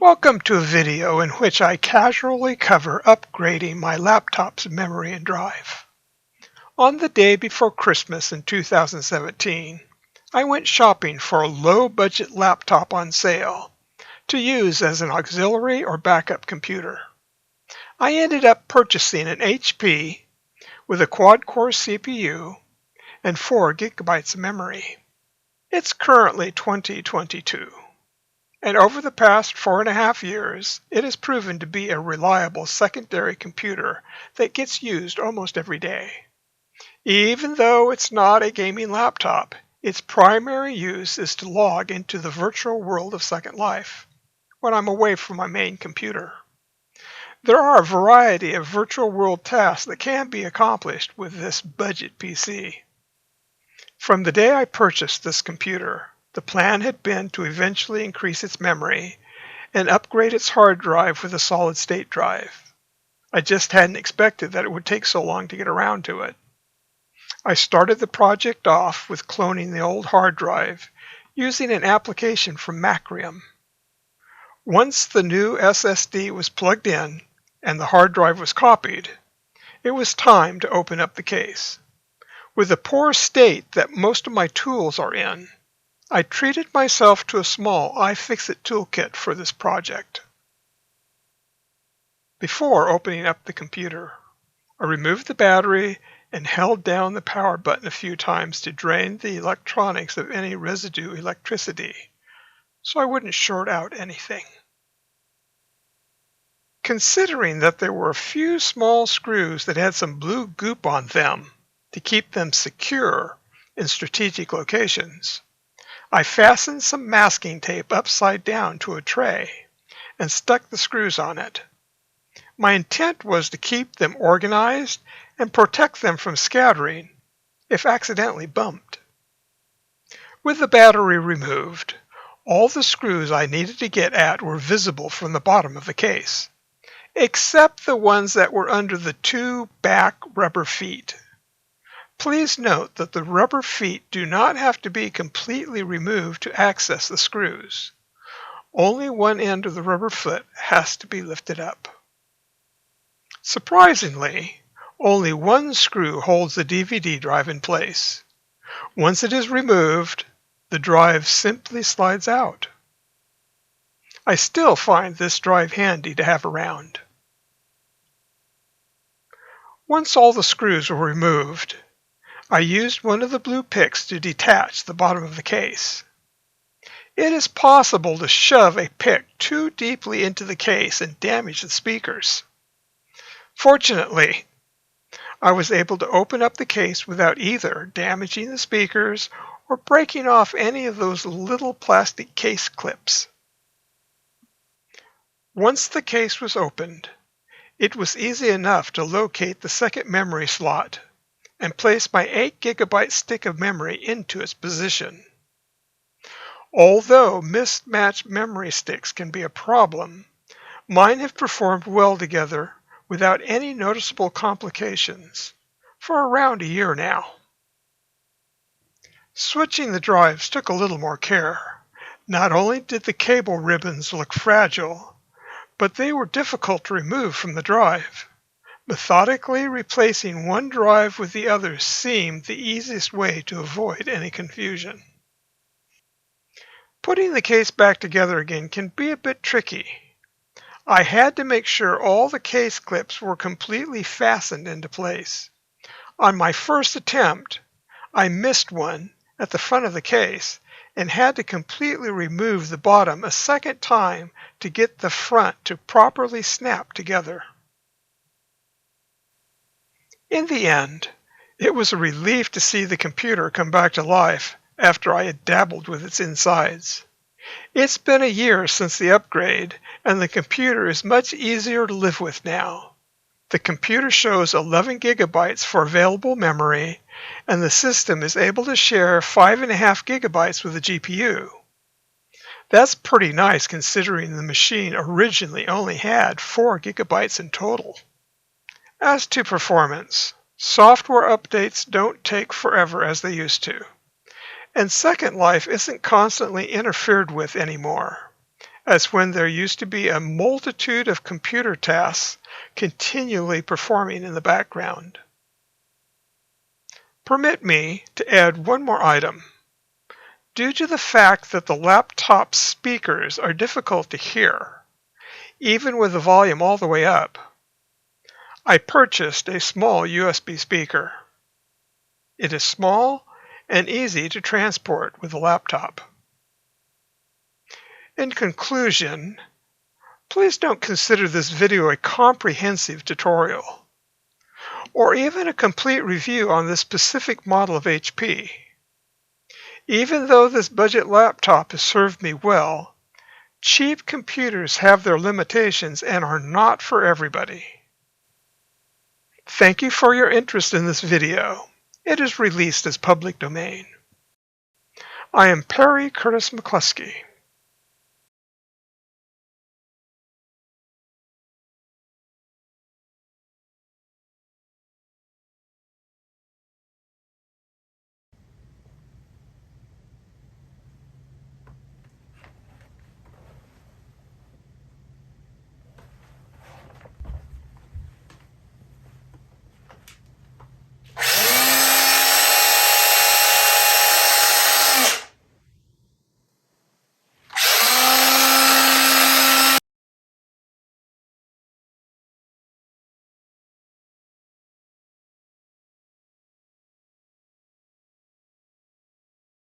Welcome to a video in which I casually cover upgrading my laptop's memory and drive. On the day before Christmas in 2017, I went shopping for a low-budget laptop on sale to use as an auxiliary or backup computer. I ended up purchasing an HP with a quad-core CPU and 4 gigabytes of memory. It's currently 2022. And over the past 4.5 years, it has proven to be a reliable secondary computer that gets used almost every day. Even though it's not a gaming laptop, its primary use is to log into the virtual world of Second Life when I'm away from my main computer. There are a variety of virtual world tasks that can be accomplished with this budget PC. From the day I purchased this computer, the plan had been to eventually increase its memory and upgrade its hard drive with a solid-state drive. I just hadn't expected that it would take so long to get around to it. I started the project off with cloning the old hard drive using an application from Macrium. Once the new SSD was plugged in and the hard drive was copied, it was time to open up the case. With the poor state that most of my tools are in, I treated myself to a small iFixit toolkit for this project. Before opening up the computer, I removed the battery and held down the power button a few times to drain the electronics of any residue electricity, so I wouldn't short out anything. Considering that there were a few small screws that had some blue goop on them to keep them secure in strategic locations, I fastened some masking tape upside down to a tray and stuck the screws on it. My intent was to keep them organized and protect them from scattering if accidentally bumped. With the battery removed, all the screws I needed to get at were visible from the bottom of the case, except the ones that were under the 2 back rubber feet. Please note that the rubber feet do not have to be completely removed to access the screws. Only one end of the rubber foot has to be lifted up. Surprisingly, only one screw holds the DVD drive in place. Once it is removed, the drive simply slides out. I still find this drive handy to have around. Once all the screws were removed, I used one of the blue picks to detach the bottom of the case. It is possible to shove a pick too deeply into the case and damage the speakers. Fortunately, I was able to open up the case without either damaging the speakers or breaking off any of those little plastic case clips. Once the case was opened, it was easy enough to locate the second memory slot and place my 8 gigabyte stick of memory into its position. Although mismatched memory sticks can be a problem, mine have performed well together without any noticeable complications for around a year now. Switching the drives took a little more care. Not only did the cable ribbons look fragile, but they were difficult to remove from the drive. Methodically replacing one drive with the other seemed the easiest way to avoid any confusion. Putting the case back together again can be a bit tricky. I had to make sure all the case clips were completely fastened into place. On my first attempt, I missed one at the front of the case and had to completely remove the bottom a second time to get the front to properly snap together. In the end, it was a relief to see the computer come back to life after I had dabbled with its insides. It's been a year since the upgrade, and the computer is much easier to live with now. The computer shows 11 gigabytes for available memory, and the system is able to share 5.5 gigabytes with the GPU. That's pretty nice considering the machine originally only had 4 gigabytes in total. As to performance, software updates don't take forever as they used to, and Second Life isn't constantly interfered with anymore. as when there used to be a multitude of computer tasks continually performing in the background. Permit me to add one more item. Due to the fact that the laptop speakers are difficult to hear, even with the volume all the way up, I purchased a small USB speaker. It is small and easy to transport with a laptop. In conclusion, please don't consider this video a comprehensive tutorial, or even a complete review on this specific model of HP. Even though this budget laptop has served me well, cheap computers have their limitations and are not for everybody. Thank you for your interest in this video. It is released as public domain. I am Perry Curtis McClusky.